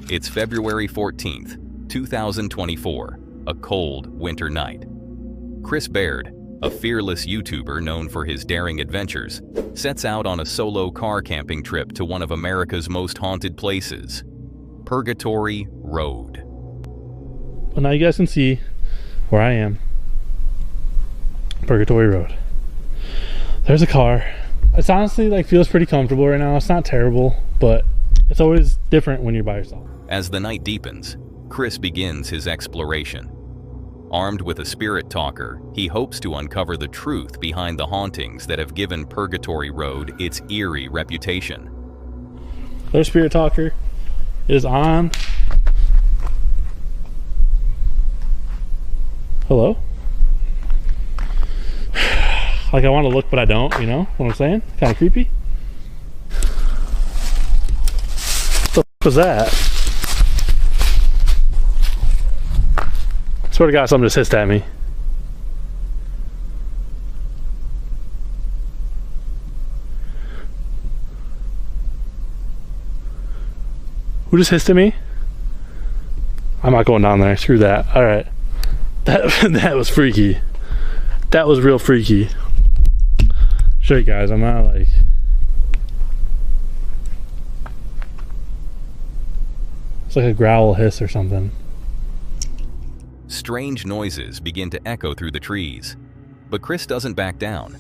It's February 14th, 2024, a cold winter night. Chris Baird, a fearless YouTuber known for his daring adventures, sets out on a solo car camping trip to one of America's most haunted places, Purgatory Road. Well, now you guys can see where I am. Purgatory Road. There's a car. It's honestly feels pretty comfortable right now. It's not terrible, but it's always different when you're by yourself. As the night deepens, Chris begins his exploration. Armed with a spirit talker, he hopes to uncover the truth behind the hauntings that have given Purgatory Road its eerie reputation. Their spirit talker is on. Hello? I want to look, but I don't, you know what I'm saying? Kind of creepy. What the f was that? Swear to God, something just hissed at me. Who just hissed at me? I'm not going down there. Screw that. All right. That was freaky. That was real freaky. Show you guys. I'm not it's like a growl hiss or something. Strange noises begin to echo through the trees, but Chris doesn't back down.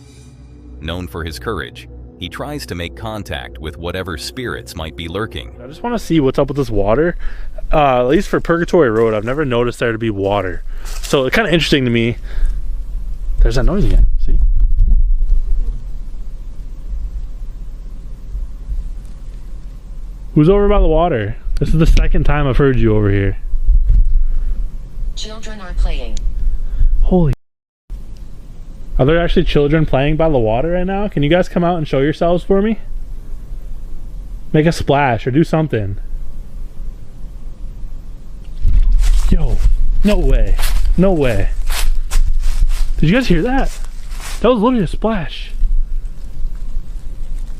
Known for his courage, he tries to make contact with whatever spirits might be lurking. I just want to see what's up with this water. At least for Purgatory Road, I've never noticed there to be water. So it's kind of interesting to me. There's that noise again. See? Who's over by the water? This is the second time I've heard you over here. Children are playing. Holy. Are there actually children playing by the water right now? Can you guys come out and show yourselves for me? Make a splash or do something. Yo, no way. No way. Did you guys hear that? That was literally a splash.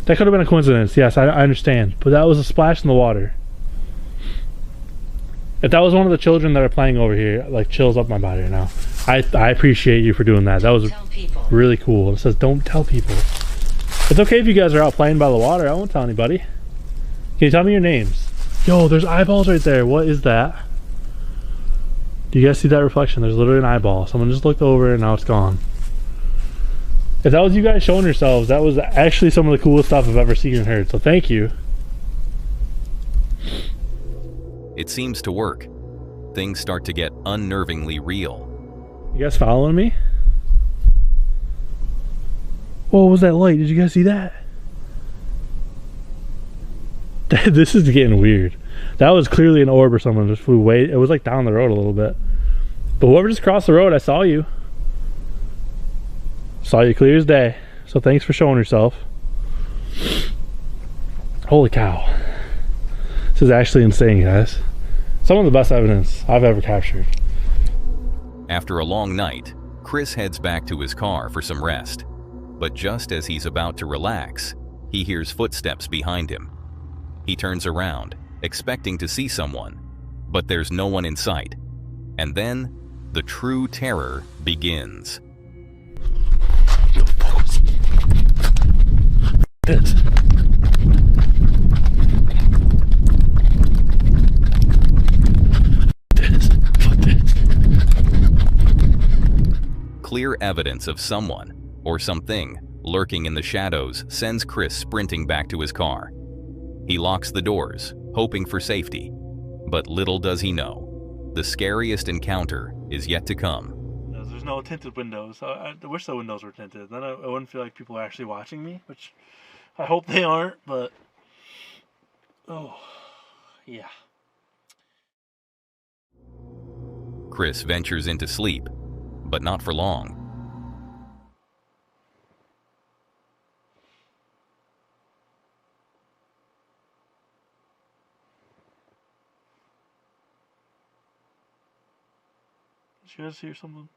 That could have been a coincidence. Yes, I understand. But that was a splash in the water. If that was one of the children that are playing over here, chills up my body right now. I appreciate you for doing that. That was really cool. It says, don't tell people. It's okay if you guys are out playing by the water. I won't tell anybody. Can you tell me your names? Yo, there's eyeballs right there. What is that? Do you guys see that reflection? There's literally an eyeball. Someone just looked over and now it's gone. If that was you guys showing yourselves, that was actually some of the coolest stuff I've ever seen and heard. So thank you. It seems to work. Things start to get unnervingly real. You guys following me? What was that light? Did you guys see that? This is getting weird. That was clearly an orb or someone just flew way. It was down the road a little bit. But whoever just crossed the road, I saw you. Saw you clear as day. So thanks for showing yourself. Holy cow. This is actually insane, guys. Some of the best evidence I've ever captured. After a long night, Chris heads back to his car for some rest. But just as he's about to relax, he hears footsteps behind him. He turns around, expecting to see someone, but there's no one in sight. And then, the true terror begins. This. Clear evidence of someone, or something, lurking in the shadows sends Chris sprinting back to his car. He locks the doors, hoping for safety. But little does he know, the scariest encounter is yet to come. There's no tinted windows. I wish the windows were tinted. Then I wouldn't feel like people are actually watching me, which I hope they aren't, but... Oh, yeah. Chris ventures into sleep, but not for long. Did you guys hear something?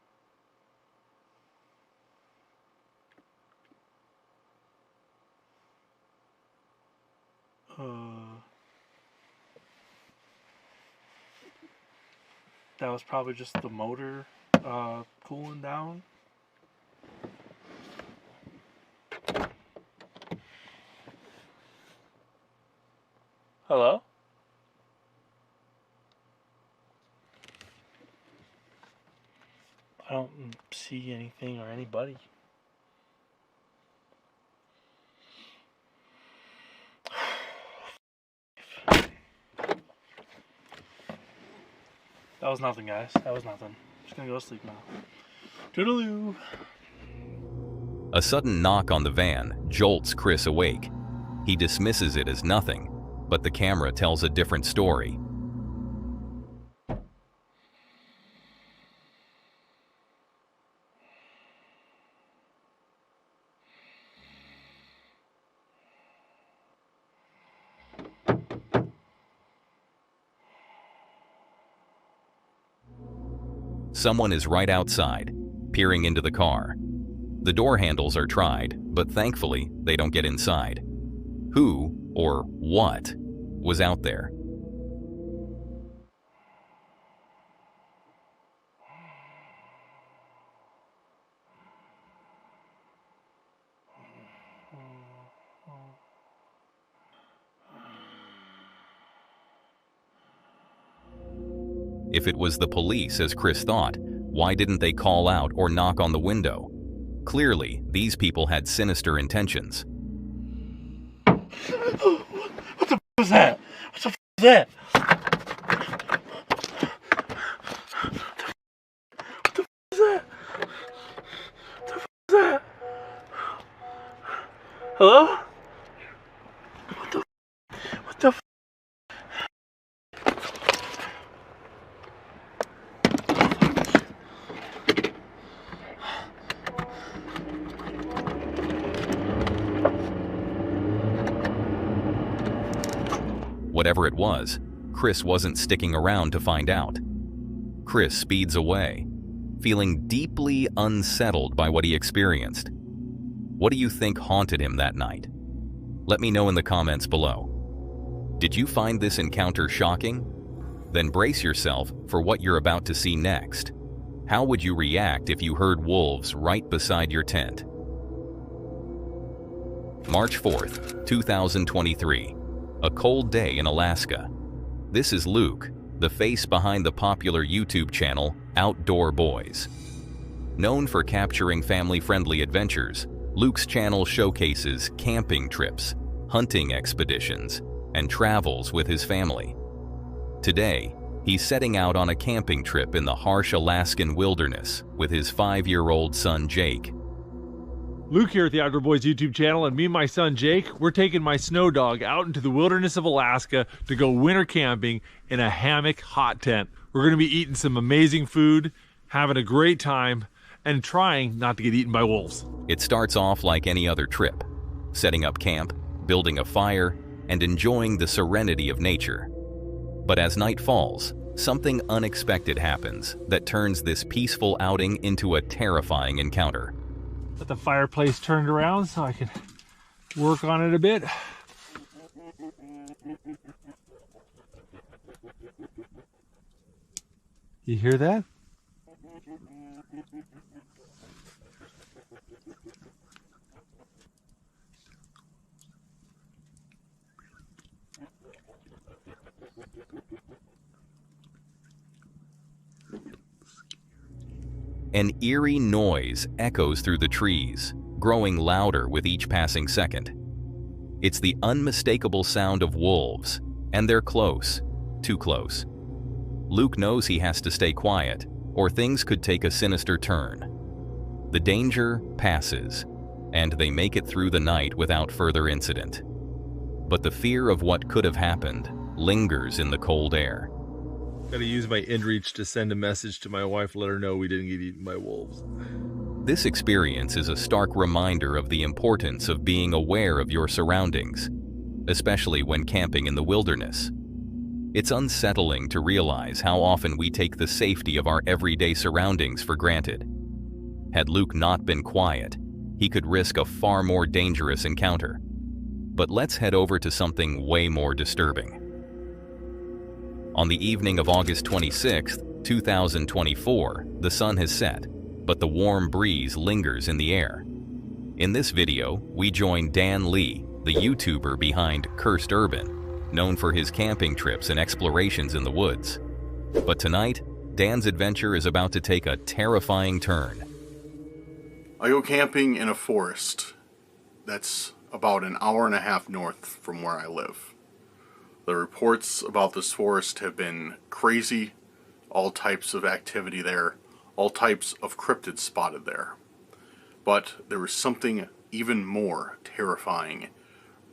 that was probably just the motor cooling down. Hello? I don't see anything or anybody. That was nothing, guys. That was nothing. Just gonna go to sleep now. Toodaloo. A sudden knock on the van jolts Chris awake. He dismisses it as nothing, but the camera tells a different story. Someone is right outside, peering into the car. The door handles are tried, but thankfully they don't get inside. Who, or what, was out there? If it was the police, as Chris thought, why didn't they call out or knock on the window? Clearly, these people had sinister intentions. What the f was that? What the f was that? What the f was that? What the f was that? Hello? What the f? What the f? Whatever it was, Chris wasn't sticking around to find out. Chris speeds away, feeling deeply unsettled by what he experienced. What do you think haunted him that night? Let me know in the comments below. Did you find this encounter shocking? Then brace yourself for what you're about to see next. How would you react if you heard wolves right beside your tent? March 4th, 2023. A cold day in Alaska. This is Luke, the face behind the popular YouTube channel Outdoor Boys. Known for capturing family-friendly adventures, Luke's channel showcases camping trips, hunting expeditions, and travels with his family. Today, he's setting out on a camping trip in the harsh Alaskan wilderness with his 5-year-old son Jake. Luke here at the Outdoor Boys YouTube channel, and me and my son Jake, we're taking my snow dog out into the wilderness of Alaska to go winter camping in a hammock hot tent. We're going to be eating some amazing food, having a great time, and trying not to get eaten by wolves. It starts off like any other trip, setting up camp, building a fire, and enjoying the serenity of nature. But as night falls, something unexpected happens that turns this peaceful outing into a terrifying encounter. Got the fireplace turned around so I can work on it a bit. You hear that? An eerie noise echoes through the trees, growing louder with each passing second. It's the unmistakable sound of wolves, and they're close, too close. Luke knows he has to stay quiet, or things could take a sinister turn. The danger passes, and they make it through the night without further incident. But the fear of what could have happened lingers in the cold air. Gotta use my inReach to send a message to my wife, let her know we didn't get eaten by wolves. This experience is a stark reminder of the importance of being aware of your surroundings, especially when camping in the wilderness. It's unsettling to realize how often we take the safety of our everyday surroundings for granted. Had Luke not been quiet, he could risk a far more dangerous encounter. But let's head over to something way more disturbing. On the evening of August 26, 2024, the sun has set, but the warm breeze lingers in the air. In this video, we join Dan Lee, the YouTuber behind Cursed Urban, known for his camping trips and explorations in the woods. But tonight, Dan's adventure is about to take a terrifying turn. I go camping in a forest that's about an hour and a half north from where I live. The reports about this forest have been crazy, all types of activity there, all types of cryptids spotted there. But there was something even more terrifying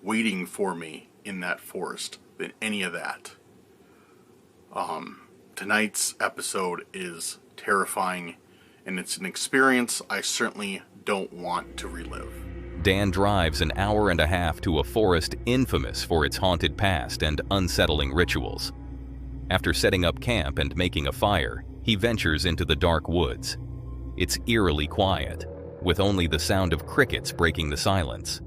waiting for me in that forest than any of that. Tonight's episode is terrifying, and it's an experience I certainly don't want to relive. Dan drives an hour and a half to a forest infamous for its haunted past and unsettling rituals. After setting up camp and making a fire, he ventures into the dark woods. It's eerily quiet, with only the sound of crickets breaking the silence.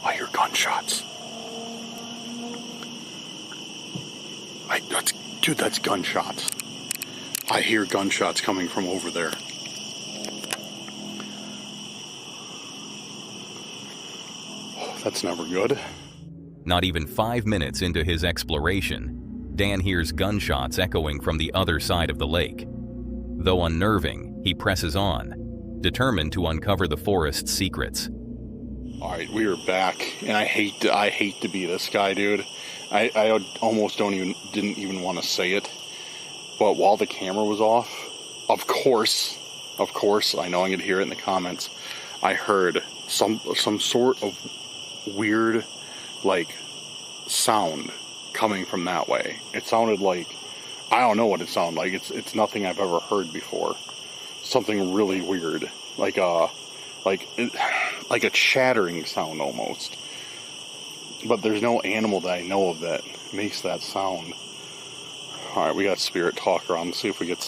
I hear gunshots. Dude, that's gunshots. I hear gunshots coming from over there. Oh, that's never good. Not even 5 minutes into his exploration, Dan hears gunshots echoing from the other side of the lake. Though unnerving, he presses on, determined to uncover the forest's secrets. All right, we are back, and I hate to be this guy, dude. I almost didn't even want to say it, but while the camera was off, of course, I know I'm gonna hear it in the comments. I heard some sort of weird, like, sound coming from that way. It sounded like, I don't know what it sounded like. It's nothing I've ever heard before. Something really weird, like a chattering sound almost. But there's no animal that I know of that makes that sound. All right, we got Spirit Talker on. See if we get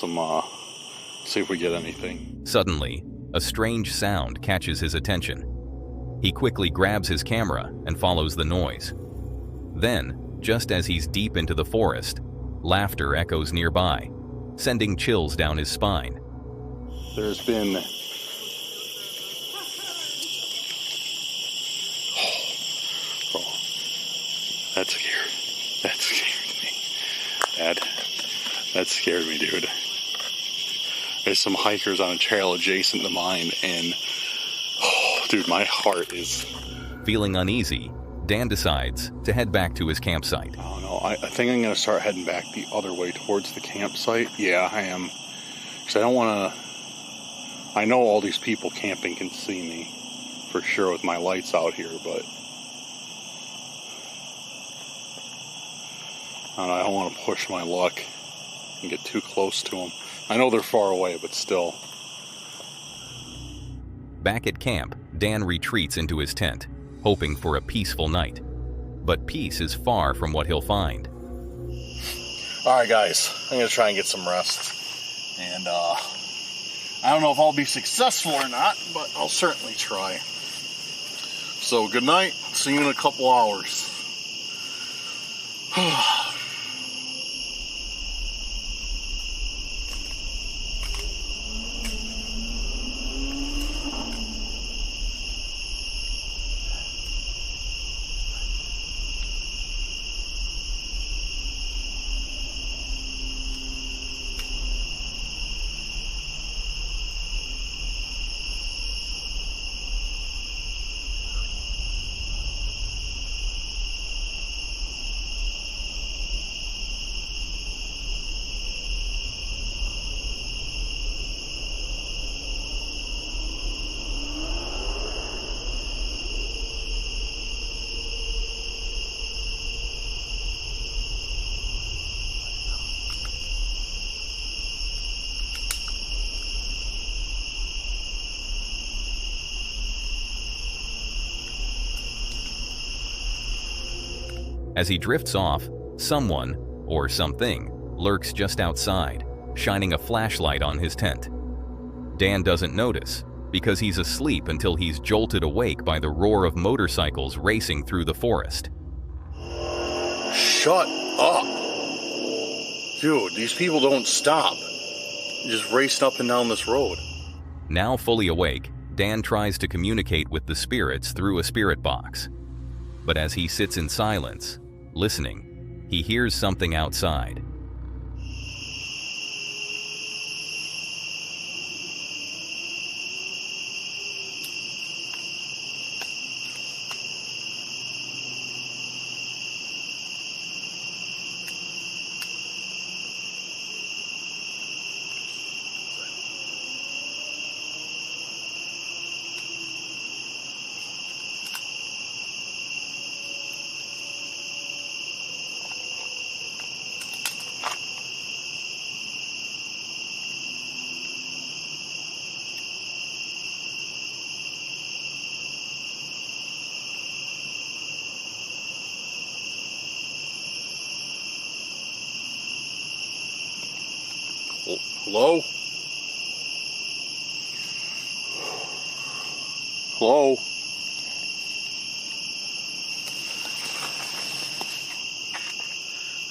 anything. Suddenly, a strange sound catches his attention. He quickly grabs his camera and follows the noise. Then, just as he's deep into the forest, laughter echoes nearby, sending chills down his spine. There's been... That scared me, dude. There's some hikers on a trail adjacent to mine, and dude, my heart is... Feeling uneasy, Dan decides to head back to his campsite. I don't know, I think I'm going to start heading back the other way towards the campsite. Yeah, I am. Because I don't want to... I know all these people camping can see me, for sure, with my lights out here, but... I don't want to push my luck and get too close to them. I know they're far away, but still. Back at camp, Dan retreats into his tent, hoping for a peaceful night. But peace is far from what he'll find. Alright guys, I'm going to try and get some rest. And I don't know if I'll be successful or not, but I'll certainly try. So good night, see you in a couple hours. As he drifts off, someone, or something, lurks just outside, shining a flashlight on his tent. Dan doesn't notice, because he's asleep until he's jolted awake by the roar of motorcycles racing through the forest. Shut up! Dude, these people don't stop. Just racing up and down this road. Now fully awake, Dan tries to communicate with the spirits through a spirit box. But as he sits in silence, listening, he hears something outside. Hello? Hello?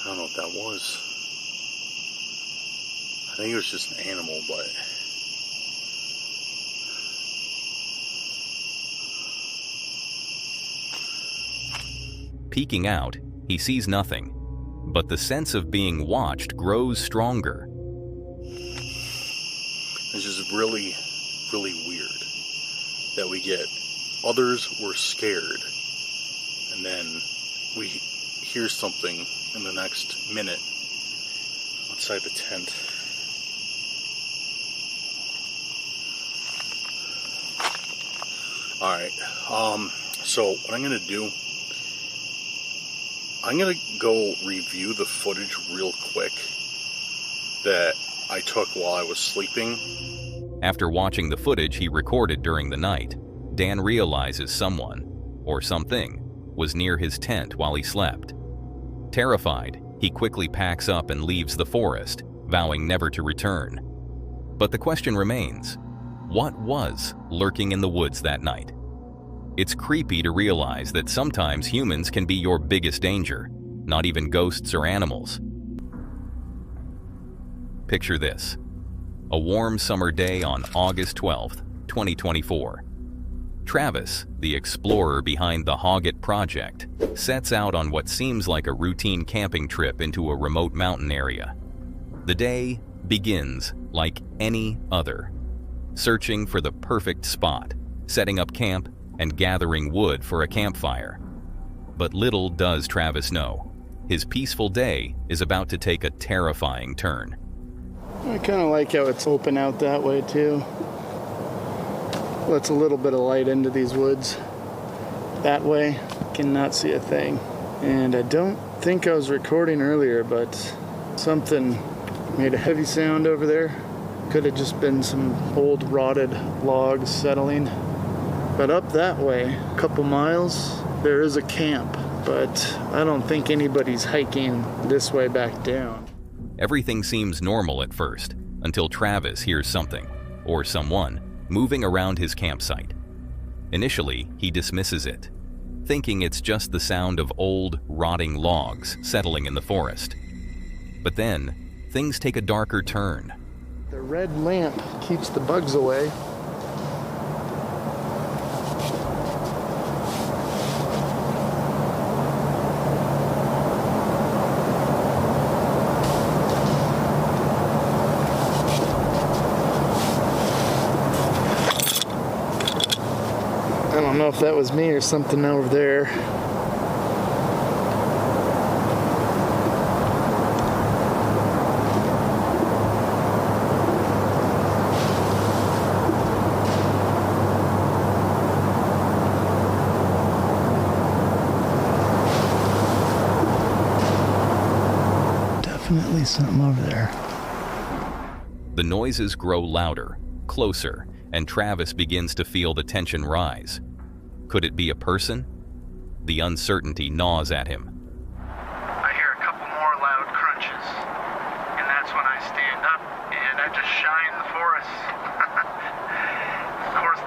I don't know what that was. I think it was just an animal, but... Peeking out, he sees nothing, but the sense of being watched grows stronger. It's just really, really weird that we get others were scared, and then we hear something in the next minute outside the tent. Alright, so what I'm going to do, I'm going to go review the footage real quick that I took while I was sleeping. After watching the footage he recorded during the night, Dan realizes someone, or something, was near his tent while he slept. Terrified, he quickly packs up and leaves the forest, vowing never to return. But the question remains, what was lurking in the woods that night? It's creepy to realize that sometimes humans can be your biggest danger, not even ghosts or animals. Picture this. A warm summer day on August 12th, 2024. Travis, the explorer behind the Hoggett Project, sets out on what seems like a routine camping trip into a remote mountain area. The day begins like any other, searching for the perfect spot, setting up camp, and gathering wood for a campfire. But little does Travis know, his peaceful day is about to take a terrifying turn. I kind of like how it's open out that way too. Lets a little bit of light into these woods. That way, cannot see a thing. And I don't think I was recording earlier, but something made a heavy sound over there. Could have just been some old rotted logs settling. But up that way, a couple miles, there is a camp, but I don't think anybody's hiking this way back down. Everything seems normal at first, until Travis hears something, or someone, moving around his campsite. Initially, he dismisses it, thinking it's just the sound of old, rotting logs settling in the forest. But then, things take a darker turn. The red lamp keeps the bugs away. I don't know if that was me or something over there. Definitely something over there. The noises grow louder, closer, and Travis begins to feel the tension rise. Could it be a person? The uncertainty gnaws at him. I hear a couple more loud crunches, and that's when I stand up and I just shine the forest. Of course,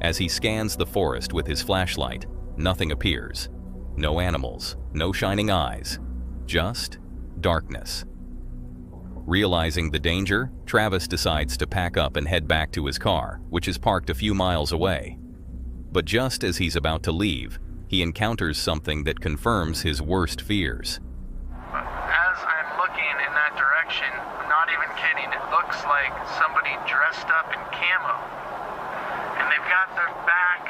As he scans the forest with his flashlight, nothing appears. No animals, no shining eyes, just darkness. Realizing the danger, Travis decides to pack up and head back to his car, which is parked a few miles away. But just as he's about to leave, he encounters something that confirms his worst fears. As I'm looking in that direction, I'm not even kidding, it looks like somebody dressed up in camo. And they've got their back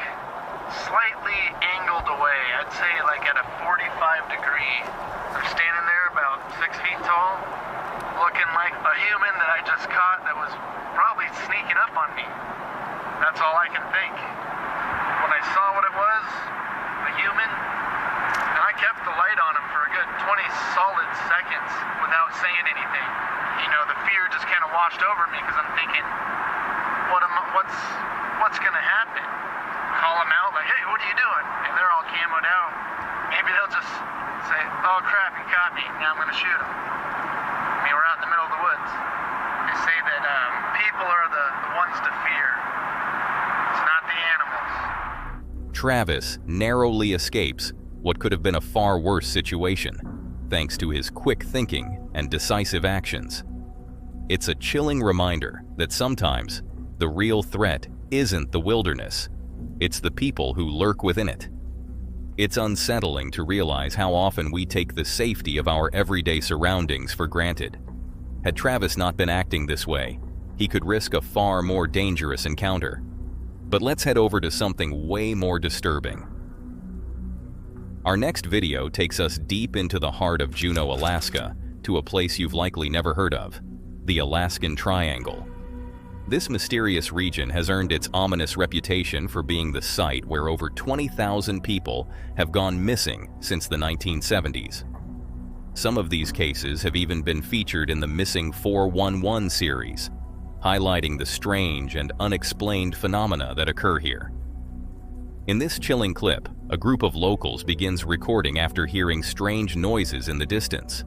slightly angled away, I'd say like at a 45 degree. They're standing there about 6 feet tall, looking like a human that I just caught that was probably sneaking up on me. That's all I can think. When I saw what it was, a human, and I kept the light on him for a good 20 solid seconds without saying anything. You know, the fear just kind of washed over me because I'm thinking, what's gonna happen? Call them out like, hey, what are you doing? And they're all camoed out. Maybe they'll just say, oh crap, he caught me, now I'm gonna shoot him. I mean, we're out in the middle of the woods. They say that people are the ones to fear. It's not the animals. Travis narrowly escapes what could have been a far worse situation, thanks to his quick thinking and decisive actions. It's a chilling reminder that sometimes the real threat isn't the wilderness, it's the people who lurk within it. It's unsettling to realize how often we take the safety of our everyday surroundings for granted. Had Travis not been acting this way, he could risk a far more dangerous encounter. But let's head over to something way more disturbing. Our next video takes us deep into the heart of Juneau, Alaska, to a place you've likely never heard of, the Alaskan Triangle. This mysterious region has earned its ominous reputation for being the site where over 20,000 people have gone missing since the 1970s. Some of these cases have even been featured in the Missing 411 series, highlighting the strange and unexplained phenomena that occur here. In this chilling clip, a group of locals begins recording after hearing strange noises in the distance.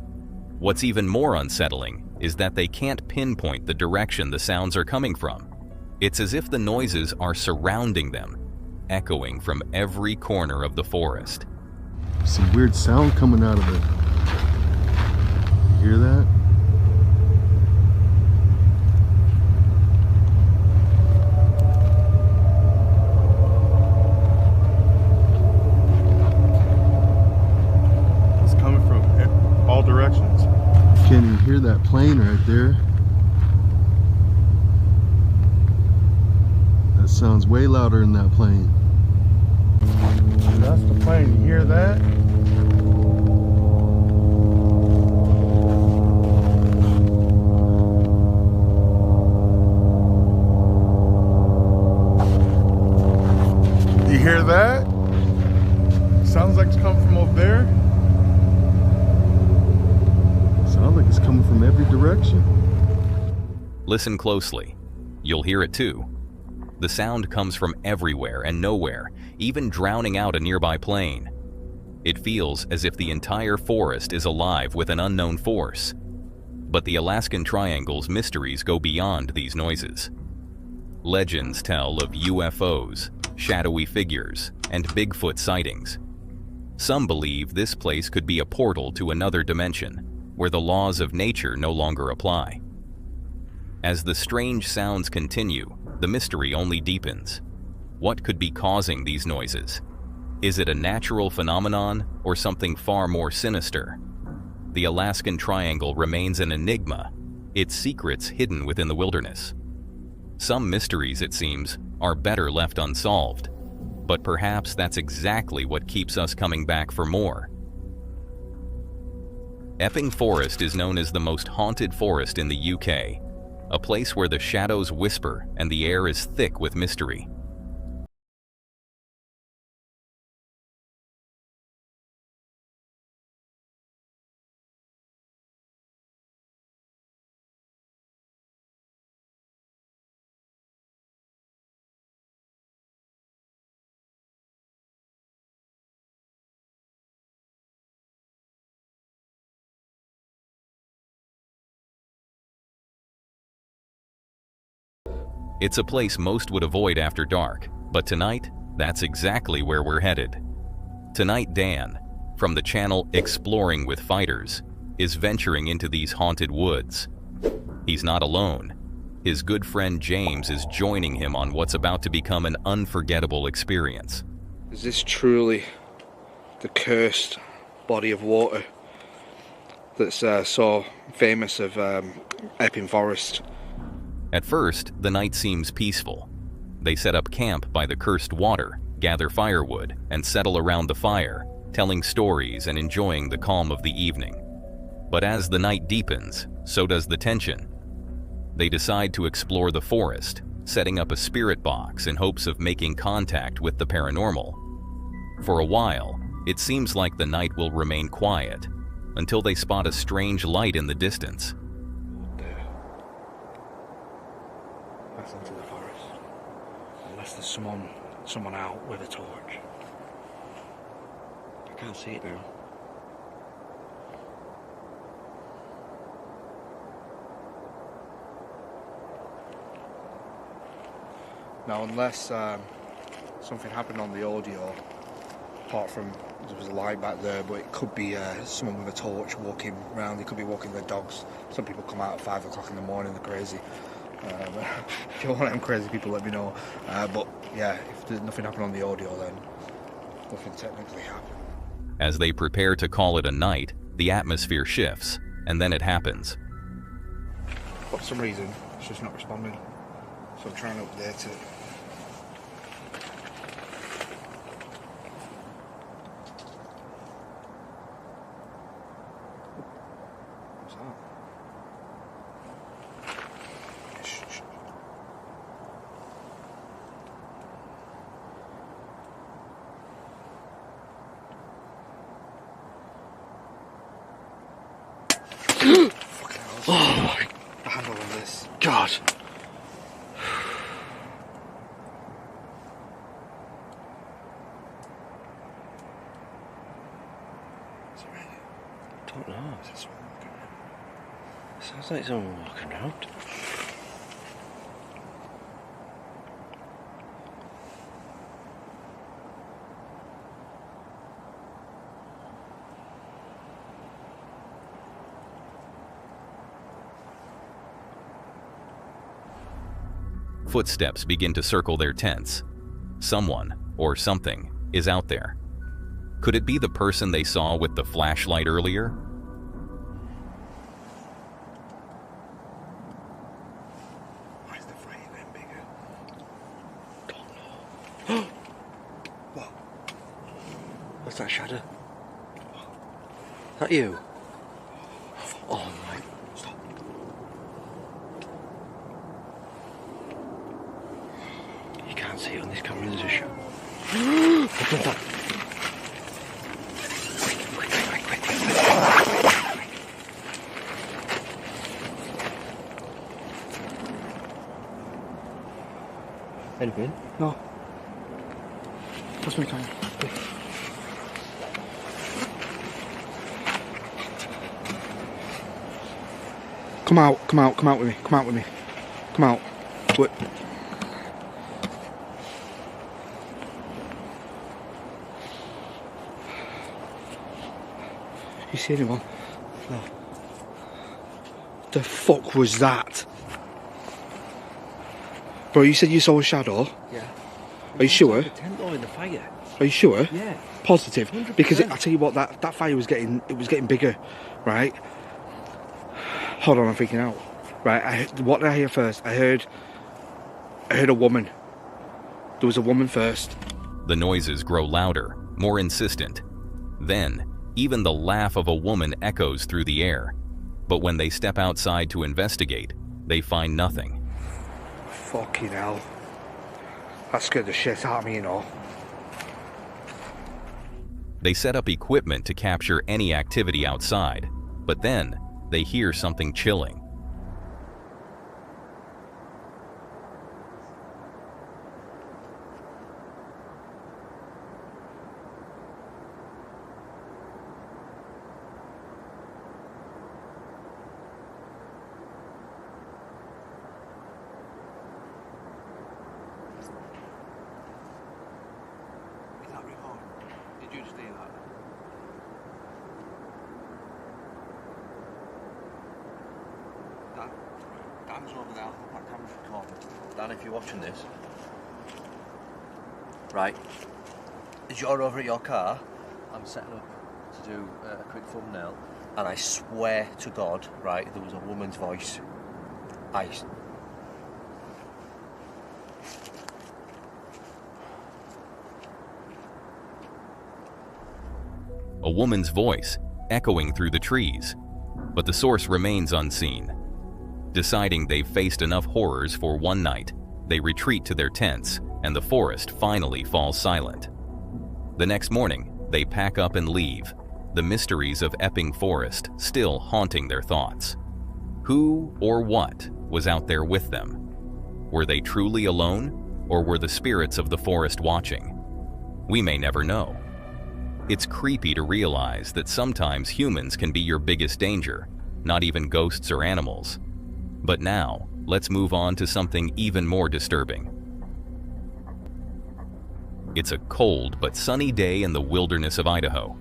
What's even more unsettling is that they can't pinpoint the direction the sounds are coming from. It's as if the noises are surrounding them, echoing from every corner of the forest. Some weird sound coming out of it. You hear that? It's coming from all directions. Can't even hear that plane right there. That sounds way louder than that plane. That's the plane, you hear that? You hear that? Sounds like it's coming from over there. Sounds like it's coming from every direction. Listen closely. You'll hear it too. The sound comes from everywhere and nowhere, even drowning out a nearby plane. It feels as if the entire forest is alive with an unknown force. But the Alaskan Triangle's mysteries go beyond these noises. Legends tell of UFOs, shadowy figures, and Bigfoot sightings. Some believe this place could be a portal to another dimension, where the laws of nature no longer apply. As the strange sounds continue, the mystery only deepens. What could be causing these noises? Is it a natural phenomenon or something far more sinister? The Alaskan Triangle remains an enigma, its secrets hidden within the wilderness. Some mysteries, it seems, are better left unsolved, but perhaps that's exactly what keeps us coming back for more. Epping Forest is known as the most haunted forest in the UK, a place where the shadows whisper and the air is thick with mystery. It's a place most would avoid after dark, but tonight, that's exactly where we're headed. Tonight, Dan, from the channel Exploring with Fighters, is venturing into these haunted woods. He's not alone. His good friend James is joining him on what's about to become an unforgettable experience. Is this truly the cursed body of water that's so famous of Epping Forest? At first, the night seems peaceful. They set up camp by the cursed water, gather firewood, and settle around the fire, telling stories and enjoying the calm of the evening. But as the night deepens, so does the tension. They decide to explore the forest, setting up a spirit box in hopes of making contact with the paranormal. For a while, it seems like the night will remain quiet, until they spot a strange light in the distance. That's into the forest. Unless there's someone out with a torch. I can't see it now. Now, unless something happened on the audio, apart from there was a light back there, but it could be someone with a torch walking around. They could be walking their dogs. Some people come out at 5 o'clock in the morning, they're crazy. If you're one of them crazy people, let me know. But yeah, if there's nothing happened on the audio, then nothing technically happened. As they prepare to call it a night, the atmosphere shifts, and then it happens. But for some reason, it's just not responding. So I'm trying to update it. What's that? Shh. Fucking hell. Oh, the handle on this. God. I don't know. Sounds like someone walking around. Footsteps begin to circle their tents. Someone, or something, is out there. Could it be the person they saw with the flashlight earlier? Why is the frame getting bigger? Don't know. What? What's that shadow? Is that you? Oh my. Stop. You can't see it on this camera, there's a shadow. Anything? No. What's my camera? Come out with me. Come out. Wait. You see anyone? No. The fuck was that? Bro, you said you saw a shadow? Yeah. Are you sure? The tent or in the fire? Are you sure? Yeah. Positive? 100%. Because I tell you what, that fire was getting bigger, right? Hold on, I'm freaking out. Right, what did I hear first? I heard a woman. There was a woman first. The noises grow louder, more insistent. Then, even the laugh of a woman echoes through the air. But when they step outside to investigate, they find nothing. Fucking hell. That scared the shit out of me, you know. They set up equipment to capture any activity outside, but then they hear something chilling. Come on. Dan, if you're watching this. Right. As you're over at your car, I'm setting up to do a quick thumbnail. And I swear to God, right, there was a woman's voice. A woman's voice echoing through the trees, but the source remains unseen. Deciding they've faced enough horrors for one night, they retreat to their tents, and the forest finally falls silent. The next morning, they pack up and leave, the mysteries of Epping Forest still haunting their thoughts. Who or what was out there with them? Were they truly alone, or were the spirits of the forest watching? We may never know. It's creepy to realize that sometimes humans can be your biggest danger, not even ghosts or animals. But now, let's move on to something even more disturbing. It's a cold but sunny day in the wilderness of Idaho.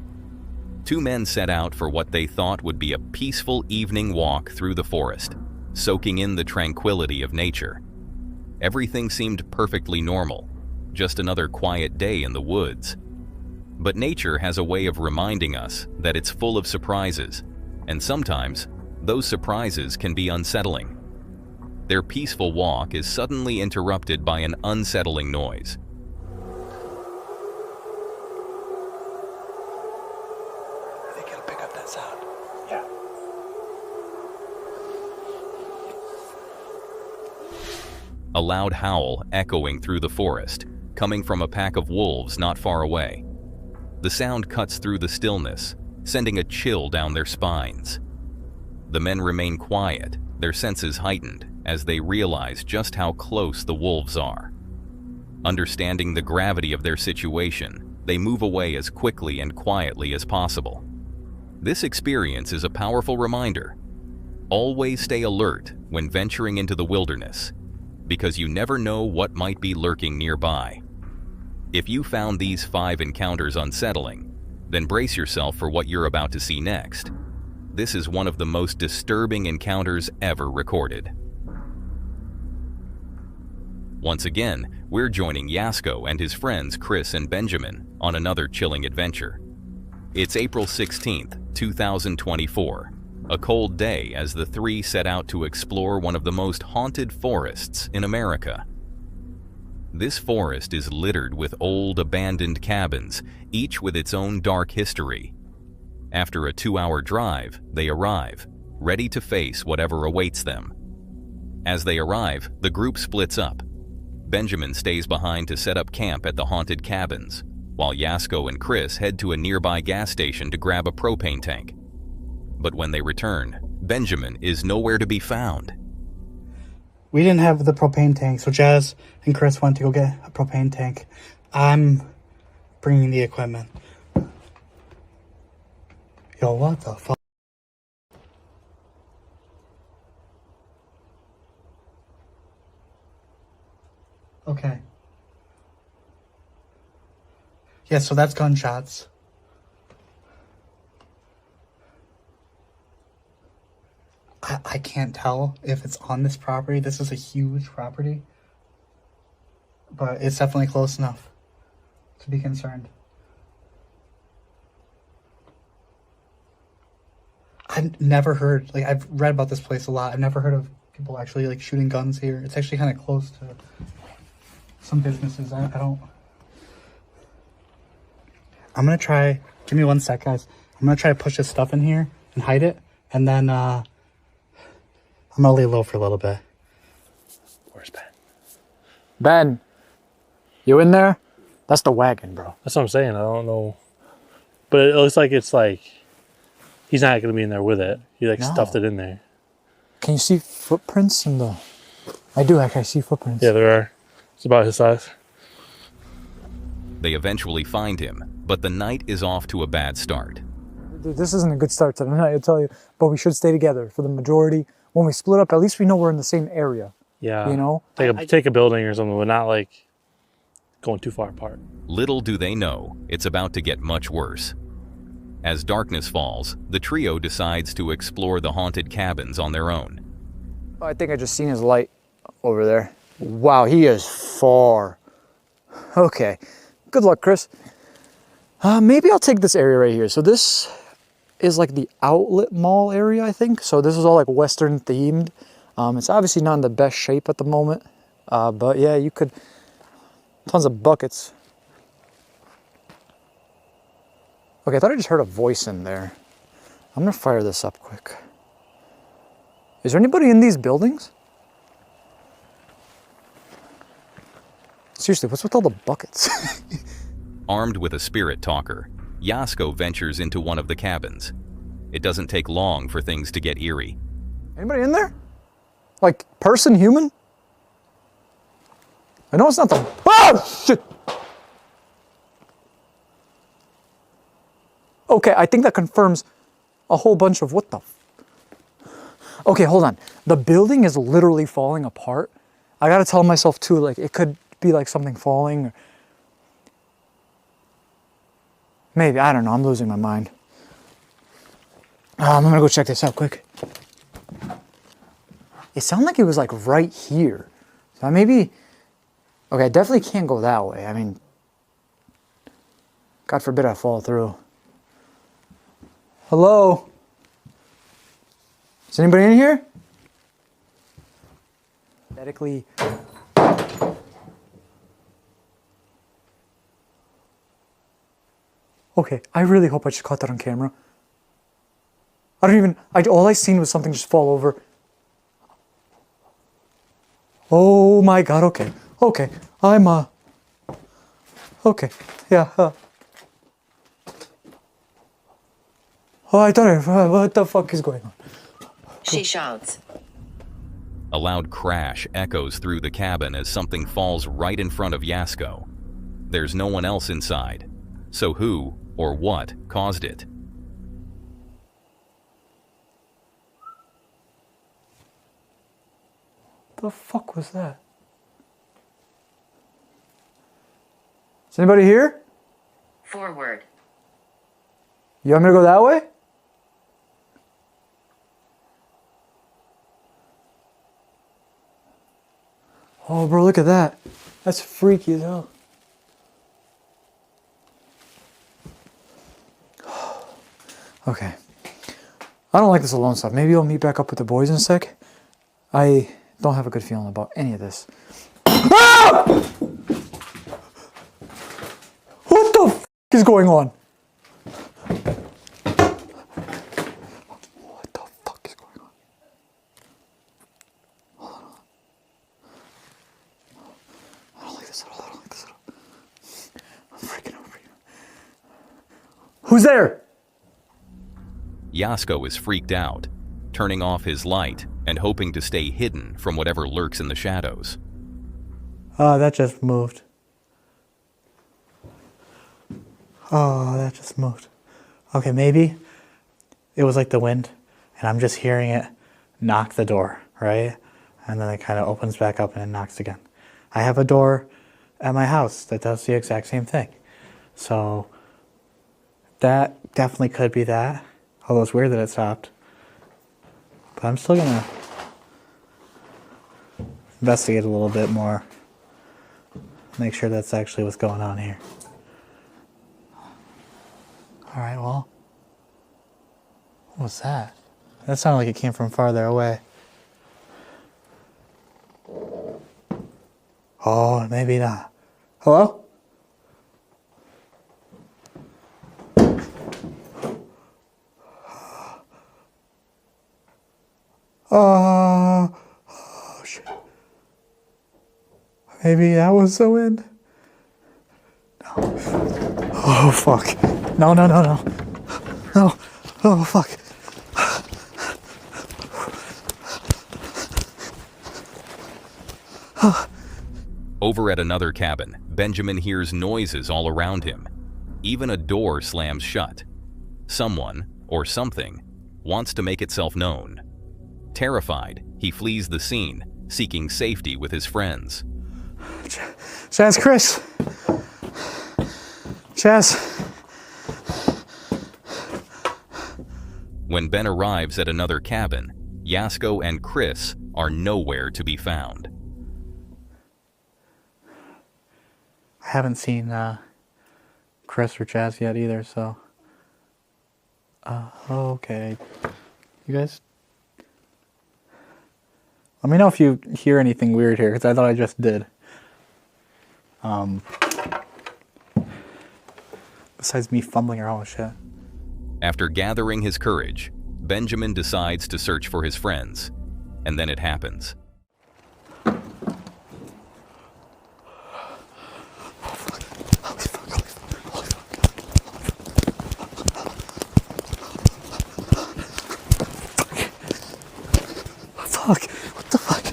Two men set out for what they thought would be a peaceful evening walk through the forest, soaking in the tranquility of nature. Everything seemed perfectly normal, just another quiet day in the woods. But nature has a way of reminding us that it's full of surprises, and sometimes those surprises can be unsettling. Their peaceful walk is suddenly interrupted by an unsettling noise. I think it'll pick up that sound. Yeah. A loud howl echoing through the forest, coming from a pack of wolves not far away. The sound cuts through the stillness, sending a chill down their spines. The men remain quiet, their senses heightened, as they realize just how close the wolves are. Understanding the gravity of their situation, they move away as quickly and quietly as possible. This experience is a powerful reminder. Always stay alert when venturing into the wilderness, because you never know what might be lurking nearby. If you found these 5 encounters unsettling, then brace yourself for what you're about to see next. This is one of the most disturbing encounters ever recorded. Once again, we're joining Yasko and his friends Chris and Benjamin on another chilling adventure. It's April 16th, 2024, a cold day as the three set out to explore one of the most haunted forests in America. This forest is littered with old abandoned cabins, each with its own dark history. After a 2-hour drive, they arrive, ready to face whatever awaits them. As they arrive, the group splits up. Benjamin stays behind to set up camp at the haunted cabins, while Yasko and Chris head to a nearby gas station to grab a propane tank. But when they return, Benjamin is nowhere to be found. We didn't have the propane tank, so Jazz and Chris went to go get a propane tank. I'm bringing the equipment. Yo, what the fuck? Okay. Yeah, so that's gunshots. I can't tell if it's on this property. This is a huge property. But it's definitely close enough to be concerned. I've never heard, like, I've read about this place a lot. I've never heard of people actually, like, shooting guns here. It's actually kind of close to some businesses. I don't... I'm going to try... Give me 1 sec, guys. I'm going to try to push this stuff in here and hide it. And then, I'm going to lay low for a little bit. Where's Ben? Ben, you in there? That's the wagon, bro. That's what I'm saying. I don't know. But it looks like it's like... He's not going to be in there with it. He like stuffed it in there. Can you see footprints in the... I do actually see footprints. Yeah, there are. It's about his size. They eventually find him, but the night is off to a bad start. Dude, this isn't a good start to the night, I tell you. But we should stay together for the majority. When we split up, at least we know we're in the same area. Yeah. You know? Take a building or something, but not like going too far apart. Little do they know, it's about to get much worse. As darkness falls, the trio decides to explore the haunted cabins on their own. I think I just seen his light over there. Wow, he is far. Okay, good luck, Chris. Maybe I'll take this area right here. So this is like the outlet mall area, I think. So this is all like Western themed. It's obviously not in the best shape at the moment. But yeah, you could, tons of buckets. Okay, I thought I just heard a voice in there. I'm gonna fire this up quick. Is there anybody in these buildings? Seriously, what's with all the buckets? Armed with a spirit talker, Yasko ventures into one of the cabins. It doesn't take long for things to get eerie. Anybody in there? Like, person, human? I know it's not the... Oh, shit! Okay, I think that confirms a whole bunch of what the... Okay, hold on. The building is literally falling apart. I gotta tell myself too, like, it could be like something falling. Maybe, I don't know, I'm losing my mind. I'm gonna go check this out quick. It sounded like it was like right here. So maybe, okay, I definitely can't go that way. I mean, God forbid I fall through. Hello? Is anybody in here? Medically. Okay, I really hope I just caught that on camera. All I seen was something just fall over. Oh my God, okay. Okay, okay, yeah. Oh, I thought, what the fuck is going on? She shouts. A loud crash echoes through the cabin as something falls right in front of Yasko. There's no one else inside. So who or what caused it? The fuck was that? Is anybody here? Forward. You want me to go that way? Oh, bro, look at that. That's freaky as hell. Okay. I don't like this alone stuff. Maybe I'll meet back up with the boys in a sec. I don't have a good feeling about any of this. Ah! What the f is going on? What the fuck is going on? Hold on. I don't like this at all. I don't like this at all. I'm freaking out. Who's there? Yasko is freaked out, turning off his light and hoping to stay hidden from whatever lurks in the shadows. Oh, that just moved. Oh, that just moved. Okay, maybe it was like the wind, and I'm just hearing it knock the door, right? And then it kind of opens back up and it knocks again. I have a door at my house that does the exact same thing. So that definitely could be that. Although it's weird that it stopped. But I'm still gonna investigate a little bit more. Make sure that's actually what's going on here. Alright, well. What was that? That sounded like it came from farther away. Oh, maybe not. Hello? Oh, shit. Maybe that was the wind? No. Oh, fuck. No. No. Oh, fuck. Over at another cabin, Benjamin hears noises all around him. Even a door slams shut. Someone, or something, wants to make itself known. Terrified, he flees the scene, seeking safety with his friends. Chaz, Chris. Chaz. When Ben arrives at another cabin, Yasko and Chris are nowhere to be found. haven't seen Chris or Chaz yet either, so... okay. You guys... Let me know if you hear anything weird here, because I thought I just did. Besides me fumbling around with shit. After gathering his courage, Benjamin decides to search for his friends. And then it happens. Fuck! What the fuck?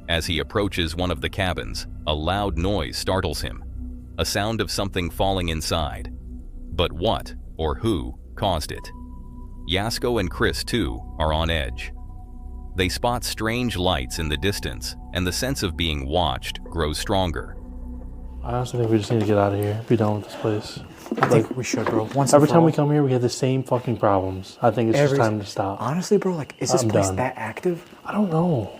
As he approaches one of the cabins, a loud noise startles him. A sound of something falling inside. But what or who caused it? Yasko and Chris, too, are on edge. They spot strange lights in the distance, and the sense of being watched grows stronger. I honestly think we just need to get out of here. Be done with this place. I think we should, bro. Every time we come here, we have the same fucking problems. I think it's just time to stop. Honestly, bro, like, is this place that active? I don't know.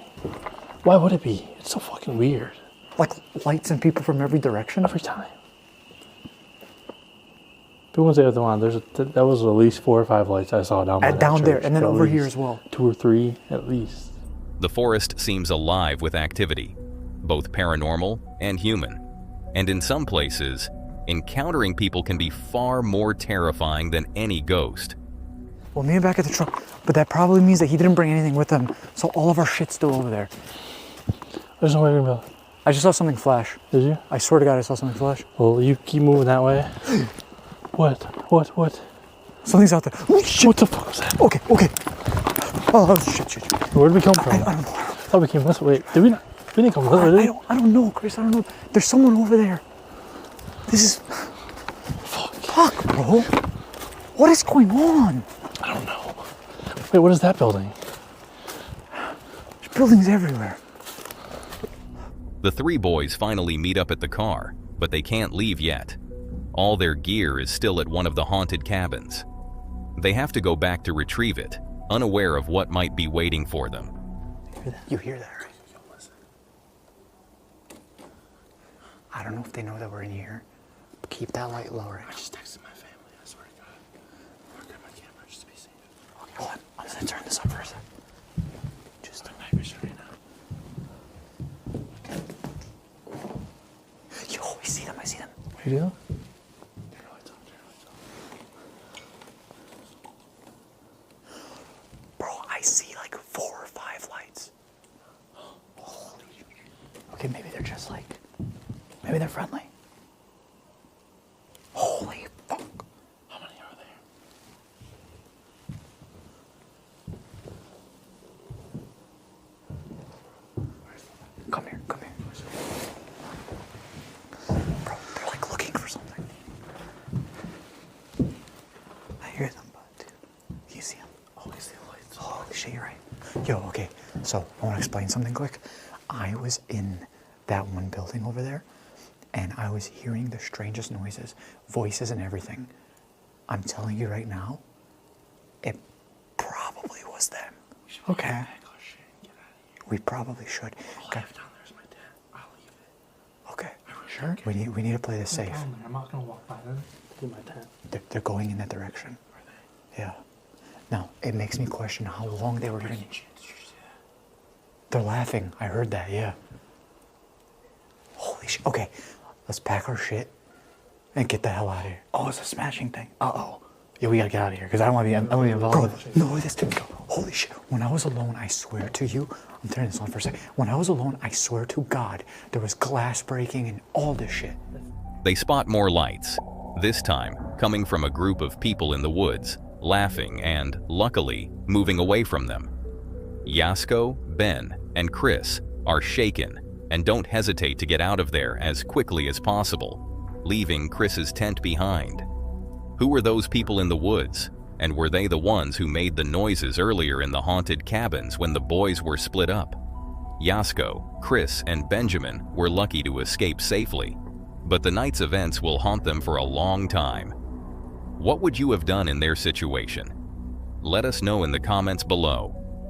Why would it be? It's so fucking weird. Like, lights and people from every direction? Every time. People can say what they want. That was at least 4 or 5 lights I saw down there, and then over here as well. 2 or 3 at least. The forest seems alive with activity, both paranormal and human. And in some places, encountering people can be far more terrifying than any ghost. Well, maybe back at the truck, but that probably means that he didn't bring anything with him, so all of our shit's still over there. There's no way to go. I just saw something flash. Did you? I swear to God, I saw something flash. Well, you keep moving that way. What? Something's out there. Oh, shit. What the fuck was that? Okay. Oh, shit. Where did we come from? I don't know. I thought we came this way. Did we not? We didn't come this way, did we? I don't know, Chris. I don't know. There's someone over there. This is... Fuck, bro. What is going on? I don't know. Wait, what is that building? There's buildings everywhere. The 3 boys finally meet up at the car, but they can't leave yet. All their gear is still at one of the haunted cabins. They have to go back to retrieve it, unaware of what might be waiting for them. You hear that, right? I don't know if they know that we're in here, but keep that light low, right? I just texted my family, I swear to God. I'm gonna grab my camera just to be safe. Okay, hold on. I'm gonna turn this up for a second. Just a night vision right now. Yo, I see them. You do? Bro, I see like 4 or 5 lights. Holy. Okay, maybe they're just like... Maybe they're friendly. Holy fuck. How many are there? Come here. Bro, they're like looking for something. I hear them, but dude, you see them? Oh, I see the lights. Holy shit, you're right. Yo, okay, so I want to explain something quick. I was in that one building over there, and I was hearing the strangest noises, voices and everything. I'm telling you right now, it probably was them. Okay. We probably should. All I have down there is my tent. I'll leave it. Okay. Sure. We need to play this safe. I'm not gonna walk by them. Leave my tent. They're going in that direction. Are they? Yeah. Now, it makes me question how long they were going. Did you see that? They're laughing. I heard that, yeah. Holy shit. Okay, let's pack our shit and get the hell out of here. Oh, it's a smashing thing. Uh-oh. Yeah, we gotta get out of here because I don't want to be involved with it. No, this didn't go. Holy shit. When I was alone, I swear to you, I'm turning this on for a second. When I was alone, I swear to God, there was glass breaking and all this shit. They spot more lights, this time coming from a group of people in the woods, laughing and, luckily, moving away from them. Yasko, Ben, and Chris are shaken and don't hesitate to get out of there as quickly as possible, leaving Chris's tent behind. Who were those people in the woods, and were they the ones who made the noises earlier in the haunted cabins when the boys were split up? Yasko, Chris, and Benjamin were lucky to escape safely, but the night's events will haunt them for a long time. What would you have done in their situation? Let us know in the comments below.